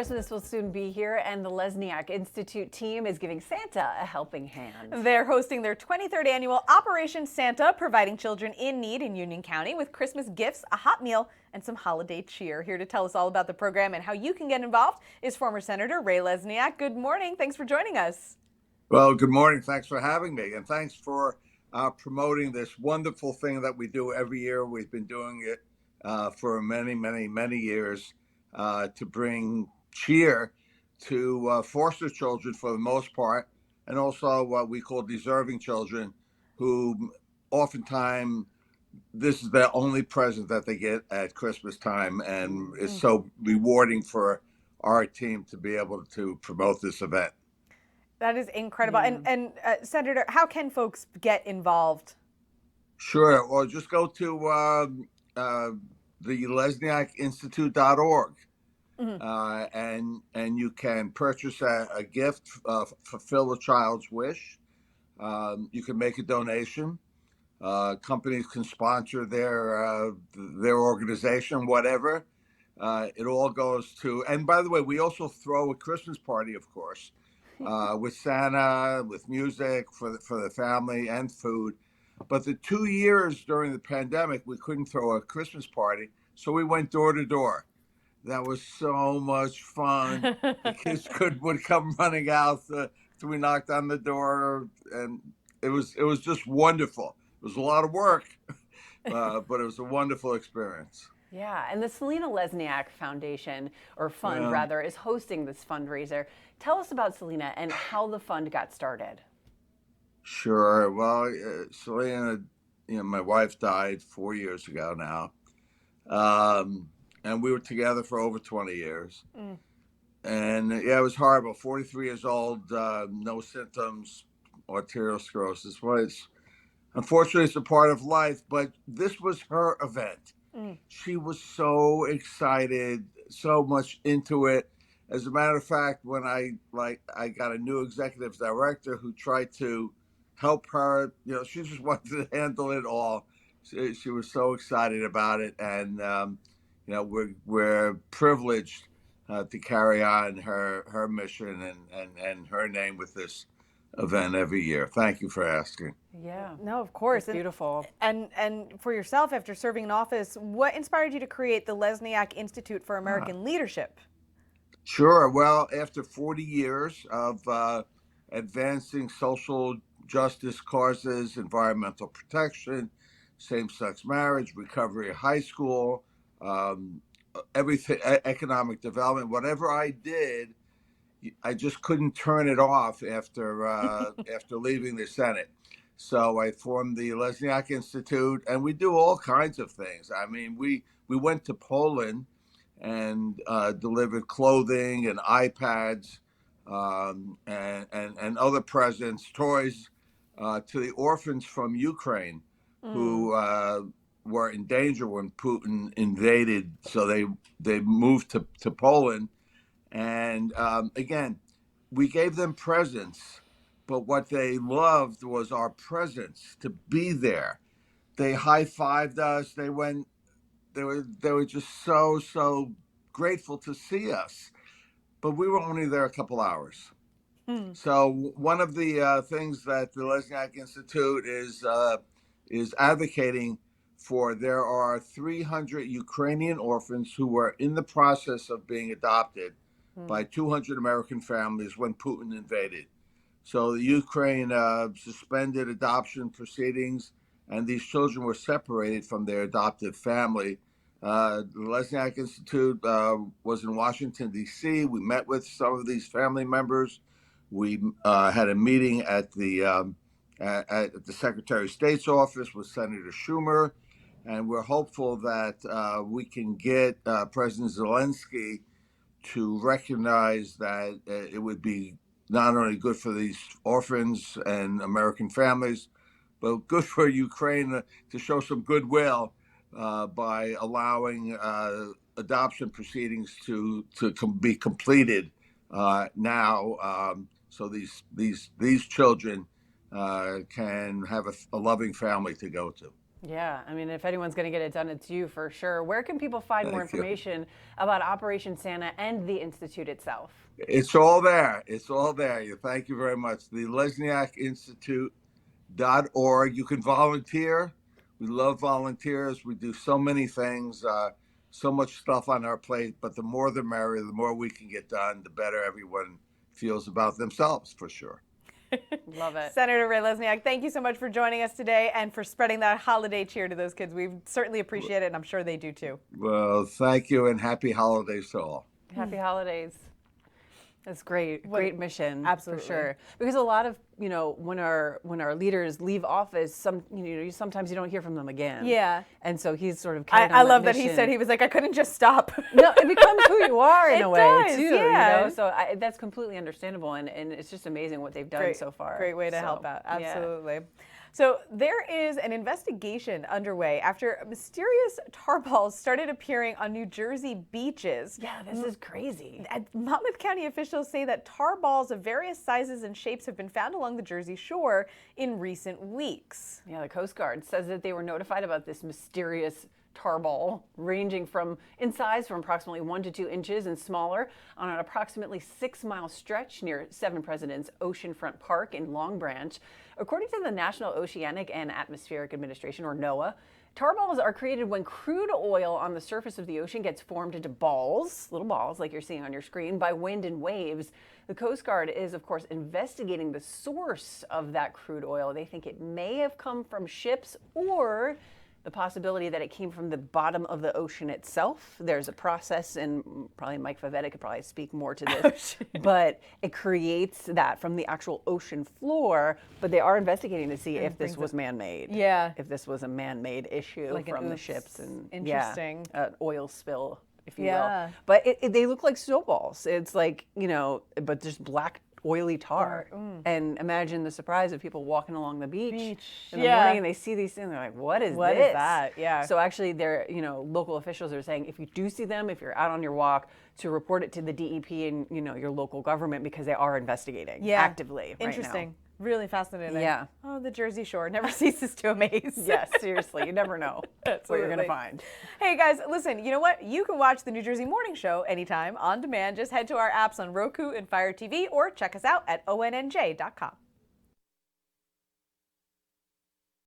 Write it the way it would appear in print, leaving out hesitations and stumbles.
Christmas will soon be here, and the Lesniak Institute team is giving Santa a helping hand. They're hosting their 23rd annual Operation Santa, providing children in need in Union County with Christmas gifts, a hot meal, and some holiday cheer. Here to tell us all about the program and how you can get involved is former Senator Ray Lesniak. Good morning. Thanks for joining us. Well, good morning. Thanks for having me, and thanks for promoting this wonderful thing that we do every year. We've been doing it for many years to bring cheer to foster children for the most part, and also what we call deserving children who oftentimes this is their only present that they get at Christmas time, and it's so rewarding for our team to be able to promote this event. That is incredible. And Senator, how can folks get involved? Sure. Or just go to the LesniakInstitute.org. And you can purchase a gift, fulfill a child's wish. You can make a donation. Companies can sponsor their organization, whatever. It all goes to. And by the way, we also throw a Christmas party, of course, with Santa, with music for the family and food. But the 2 years during the pandemic, we couldn't throw a Christmas party, so we went door to door. That was so much fun. The kids would come running out. We knocked on the door, and it was just wonderful. It was a lot of work, but it was a wonderful experience. Yeah, and the Selena Lesniak Foundation, or Fund rather, is hosting this fundraiser. Tell us about Selena and how the fund got started. Sure. Well, Selena, my wife died 4 years ago now. And we were together for over 20 years. And yeah, it was horrible. 43 years old, no symptoms, arterial sclerosis. Well, unfortunately, it's a part of life, but this was her event. She was so excited, so much into it. As a matter of fact, when I got a new executive director who tried to help her, she just wanted to handle it all. She was so excited about it, and we're privileged to carry on her mission and her name with this event every year. Thank you for asking. Yeah, no, of course. It's beautiful. And for yourself, after serving in office, what inspired you to create the Lesniak Institute for American Leadership? Sure. Well, after 40 years of advancing social justice causes, environmental protection, same-sex marriage, recovery of high school, everything, economic development, whatever I did, I just couldn't turn it off after leaving the Senate. So I formed the Lesniak Institute, and we do all kinds of things. I mean, we went to Poland and delivered clothing and iPads and other presents, toys to the orphans from Ukraine who were in danger when Putin invaded. So they moved to Poland. And again, we gave them presents, but what they loved was our presence, to be there. They high-fived us. They were just so grateful to see us. But we were only there a couple hours. So one of the things that the Lesniak Institute is advocating for, there are 300 Ukrainian orphans who were in the process of being adopted by 200 American families when Putin invaded. So the Ukraine suspended adoption proceedings, and these children were separated from their adoptive family. The Lesniak Institute was in Washington, D.C. We met with some of these family members. We had a meeting at the Secretary of State's office with Senator Schumer, and we're hopeful that we can get President Zelensky to recognize that it would be not only good for these orphans and American families, but good for Ukraine to show some goodwill by allowing adoption proceedings to be completed now, so these children can have a loving family to go to. Yeah, I mean, if anyone's going to get it done, it's you for sure. Where can people find more Thank you. information about Operation Santa and the Institute itself? It's all there. It's all there. Thank you very much. The Lesniak Institute.org. You can volunteer. We love volunteers. We do so many things, so much stuff on our plate, but the more the merrier. The more we can get done, the better everyone feels about themselves, for sure. Love it. Senator Ray Lesniak, thank you so much for joining us today and for spreading that holiday cheer to those kids. We certainly appreciate it, and I'm sure they do too. Well, thank you, and happy holidays to all. Happy holidays. That's great. Great mission. Absolutely. For sure. Because a lot of, when our leaders leave office, sometimes you don't hear from them again. Yeah. And so he's sort of carried on I that love that he mission. said, he was like, I couldn't just stop. No, it becomes who you are in It a way does, too. yeah. So that's completely understandable, and it's just amazing what they've done so far. Great way to So, help out. yeah. Absolutely. So there is an investigation underway after mysterious tar balls started appearing on New Jersey beaches. Yeah, this is crazy. Monmouth County officials say that tar balls of various sizes and shapes have been found along the Jersey shore in recent weeks. Yeah, the Coast Guard says that they were notified about this mysterious tar ball ranging in size from approximately 1 to 2 inches and smaller on an approximately 6-mile stretch near Seven Presidents Oceanfront Park in Long Branch. According to the National Oceanic and Atmospheric Administration, or NOAA, tar balls are created when crude oil on the surface of the ocean gets formed into balls, little balls like you're seeing on your screen, by wind and waves. The Coast Guard is, of course, investigating the source of that crude oil. They think it may have come from ships or the possibility that it came from the bottom of the ocean itself. There's a process, and probably Mike Favetta could probably speak more to this, but it creates that from the actual ocean floor. But they are investigating to see if this was man-made. Yeah. If this was a man-made issue Like from the oops. ships. And Interesting. Yeah, an oil spill, if you Yeah. will. But they look like snowballs. It's like, but just black oily tar. And imagine the surprise of people walking along the beach in the morning and they see these things. They're like, what is What this? is that? Yeah. So actually, local officials are saying if you do see them, if you're out on your walk, to report it to the DEP and your local government, because they are investigating actively right now. Interesting. Really fascinating. Yeah. Oh, the Jersey Shore never ceases to amaze. Yes, seriously, you never know what you're going to find. Hey guys, listen, you know what? You can watch the New Jersey Morning Show anytime on demand. Just head to our apps on Roku and Fire TV or check us out at ONNJ.com.